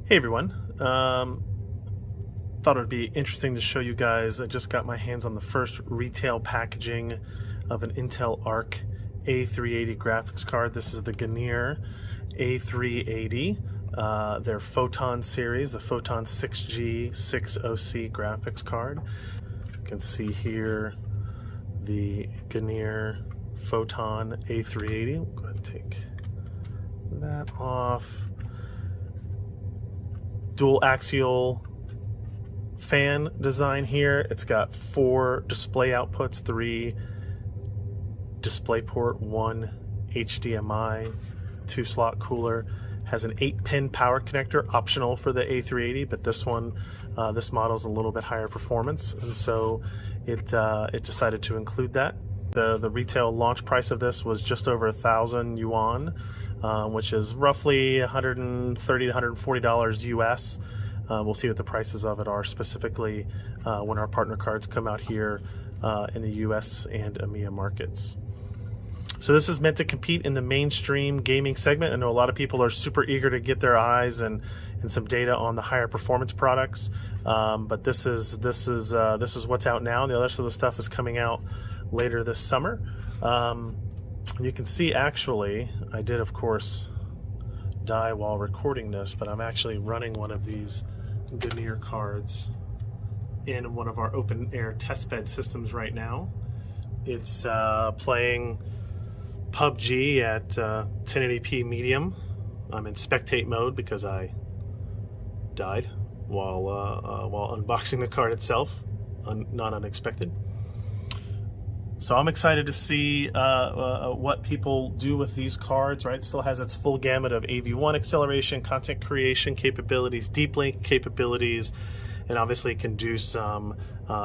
Hey everyone, thought it would be interesting to show you guys. I just got my hands on the first retail packaging of an Intel Arc A380 graphics card. This is the Gunnir A380, their Photon series, the Photon 6G 60C graphics card. You can see here the Gunnir Photon A380. We'll go ahead and take that off. Dual axial fan design here. It's got 4 display outputs, 3 DisplayPort, 1 HDMI, 2 slot cooler. Has an 8-pin power connector, optional for the A380, but this model is a little bit higher performance, and so it decided to include that. The retail launch price of this was just over 1,000 yuan, which is roughly $130 to $140 US. We'll see what the prices of it are specifically when our partner cards come out here in the US and EMEA markets. So this is meant to compete in the mainstream gaming segment. I know a lot of people are super eager to get their eyes and some data on the higher performance products, but this is what's out now. The other sort of stuff is coming out later this summer. You can see, actually, I did of course die while recording this, but I'm actually running one of these Gunnir cards in one of our open air testbed systems right now. It's playing PUBG at 1080p medium. I'm in spectate mode because I died while unboxing the card itself, not unexpected. So I'm excited to see what people do with these cards, right? It still has its full gamut of AV1 acceleration, content creation capabilities, deep link capabilities, and obviously it can do some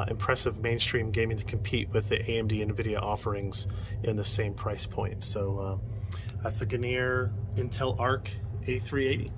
impressive mainstream gaming to compete with the AMD and NVIDIA offerings in the same price point. So that's the Gunnir Intel Arc A380.